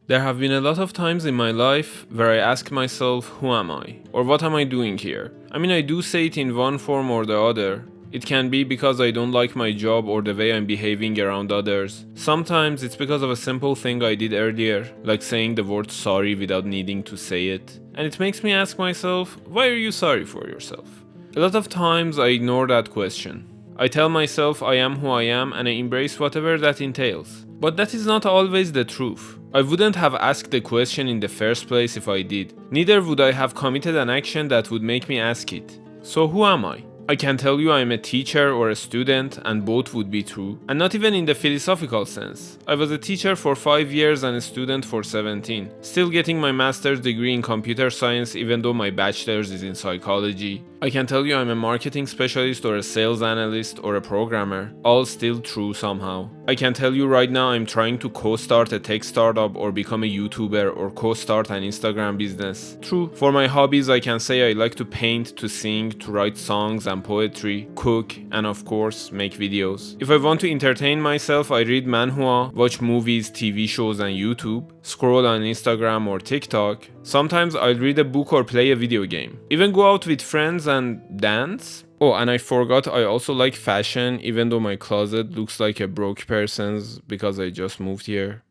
There have been a lot of times in my life where I ask myself, who am I? Or what am I doing here? I mean, I do say it in one form or the other. It can be because I don't like my job or the way I'm behaving around others. Sometimes it's because of a simple thing I did earlier, like saying the word sorry without needing to say it. And it makes me ask myself, why are you sorry for yourself? A lot of times I ignore that question. I tell myself I am who I am and I embrace whatever that entails. But that is not always the truth. I wouldn't have asked the question in the first place if I did. Neither would I have committed an action that would make me ask it. So who am I? I can tell you I am a teacher or a student, and both would be true. And not even in the philosophical sense. I was a teacher for 5 years and a student for 17. Still getting my master's degree in computer science even though my bachelor's is in psychology. I can tell you I'm a marketing specialist or a sales analyst or a programmer. All still true somehow. I can tell you right now I'm trying to co-start a tech startup or become a YouTuber or co-start an Instagram business. True. For my hobbies I can say I like to paint, to sing, to write songs and poetry, cook, and of course make videos. If I want to entertain myself, I read manhwa, watch movies, TV shows and YouTube, scroll on Instagram or TikTok. Sometimes I'll read a book or play a video game. Even go out with friends and dance. Oh, and I forgot I also like fashion, even though my closet looks like a broke person's because I just moved here.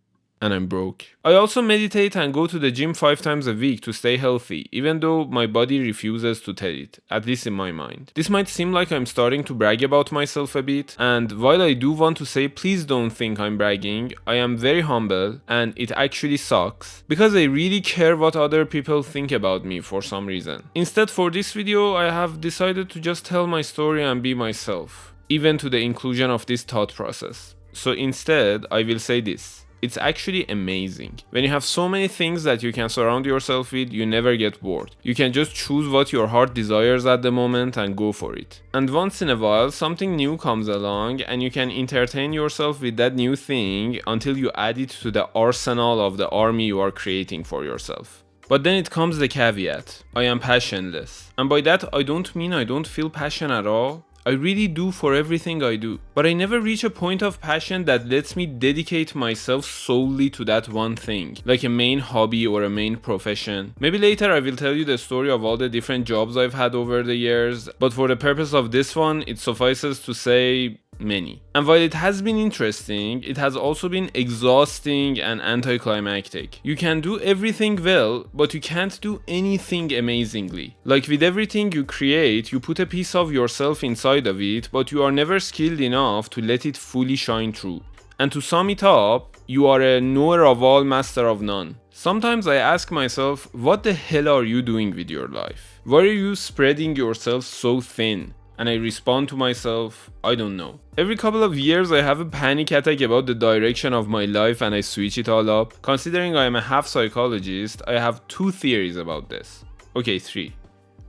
And I'm broke. I also meditate and go to the gym 5 times a week to stay healthy, even though my body refuses to tell it, at least in my mind. This might seem like I'm starting to brag about myself a bit, and while I do want to say please don't think I'm bragging, I am very humble and it actually sucks, because I really care what other people think about me for some reason. Instead, for this video, I have decided to just tell my story and be myself, even to the inclusion of this thought process. So instead, I will say this. It's actually amazing. When you have so many things that you can surround yourself with, you never get bored. You can just choose what your heart desires at the moment and go for it. And once in a while, something new comes along and you can entertain yourself with that new thing until you add it to the arsenal of the army you are creating for yourself. But then it comes the caveat. I am passionless. And by that, I don't mean I don't feel passion at all. I really do for everything I do, but I never reach a point of passion that lets me dedicate myself solely to that one thing, like a main hobby or a main profession. Maybe later I will tell you the story of all the different jobs I've had over the years, but for the purpose of this one, it suffices to say many. And while it has been interesting, it has also been exhausting and anticlimactic. You can do everything well, but you can't do anything amazingly. Like with everything you create, you put a piece of yourself inside of it, but you are never skilled enough to let it fully shine through. And to sum it up, you are a knower of all, master of none. Sometimes I ask myself, what the hell are you doing with your life? Why are you spreading yourself so thin? And I respond to myself, I don't know. Every couple of years I have a panic attack about the direction of my life and I switch it all up. Considering I am a half psychologist, I have 2 theories about this. Okay, 3.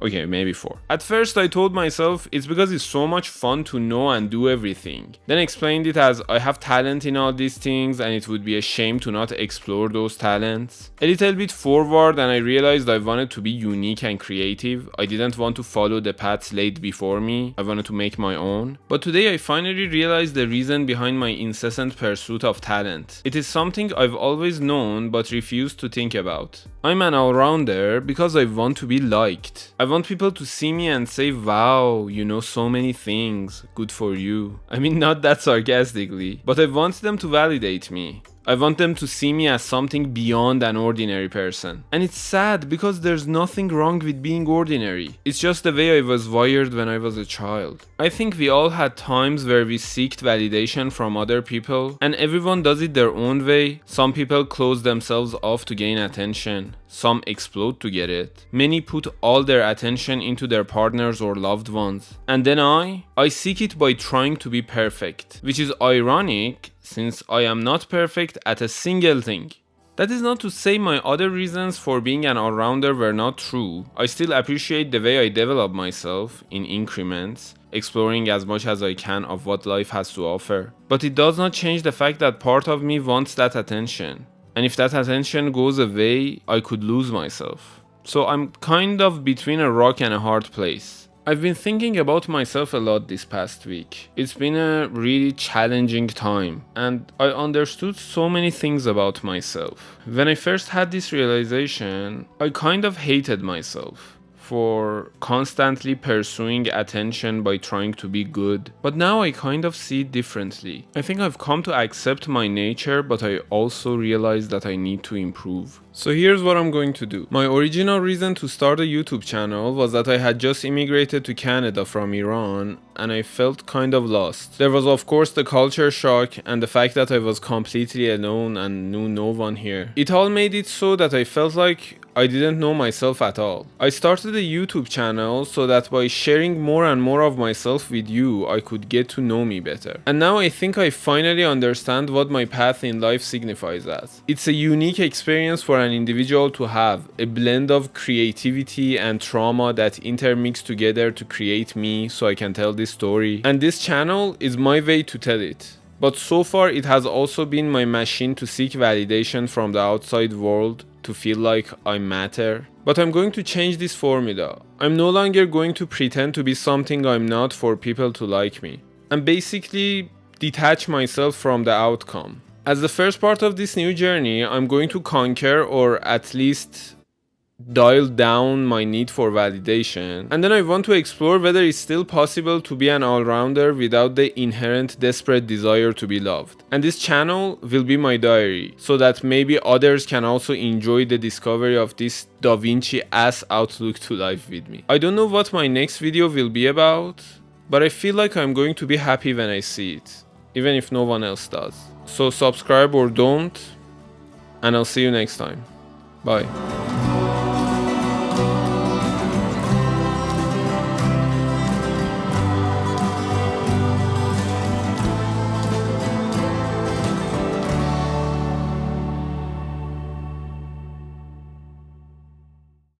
Okay, maybe 4. At first I told myself it's because it's so much fun to know and do everything. Then explained it as I have talent in all these things and it would be a shame to not explore those talents. A little bit forward and I realized I wanted to be unique and creative. I didn't want to follow the paths laid before me. I wanted to make my own. But today I finally realized the reason behind my incessant pursuit of talent. It is something I've always known but refused to think about. I'm an all-rounder because I want to be liked. I want people to see me and say, wow, you know so many things, good for you. I mean, not that sarcastically, but I want them to validate me. I want them to see me as something beyond an ordinary person. And it's sad because there's nothing wrong with being ordinary. It's just the way I was wired when I was a child. I think we all had times where we seeked validation from other people, and everyone does it their own way. Some people close themselves off to gain attention. Some explode to get it. Many put all their attention into their partners or loved ones. And then I seek it by trying to be perfect, which is ironic since I am not perfect at a single thing. That is not to say my other reasons for being an all-rounder were not true. I still appreciate the way I develop myself in increments, exploring as much as I can of what life has to offer. But it does not change the fact that part of me wants that attention. And if that attention goes away, I could lose myself. So I'm kind of between a rock and a hard place. I've been thinking about myself a lot this past week. It's been a really challenging time, and I understood so many things about myself. When I first had this realization, I kind of hated myself for constantly pursuing attention by trying to be good. But now I kind of see it differently. I think I've come to accept my nature, but I also realize that I need to improve. So here's what I'm going to do. My original reason to start a YouTube channel was that I had just immigrated to Canada from Iran and I felt kind of lost. There was of course the culture shock and the fact that I was completely alone and knew no one here. It all made it so that I felt like I didn't know myself at all. I started a YouTube channel so that by sharing more and more of myself with you, I could get to know me better. And now I think I finally understand what my path in life signifies as. It's a unique experience for an individual to have, a blend of creativity and trauma that intermix together to create me so I can tell this story. And this channel is my way to tell it. But so far it has also been my machine to seek validation from the outside world, to feel like I matter. But I'm going to change this formula. I'm no longer going to pretend to be something I'm not for people to like me. And basically detach myself from the outcome. As the first part of this new journey, I'm going to conquer or at least dial down my need for validation, and then I want to explore whether it's still possible to be an all-rounder without the inherent desperate desire to be loved. And this channel will be my diary, so that maybe others can also enjoy the discovery of this Da Vinci-ass outlook to life with me. I don't know what my next video will be about, but I feel like I'm going to be happy when I see it, even if no one else does. So subscribe or don't, and I'll see you next time. Bye.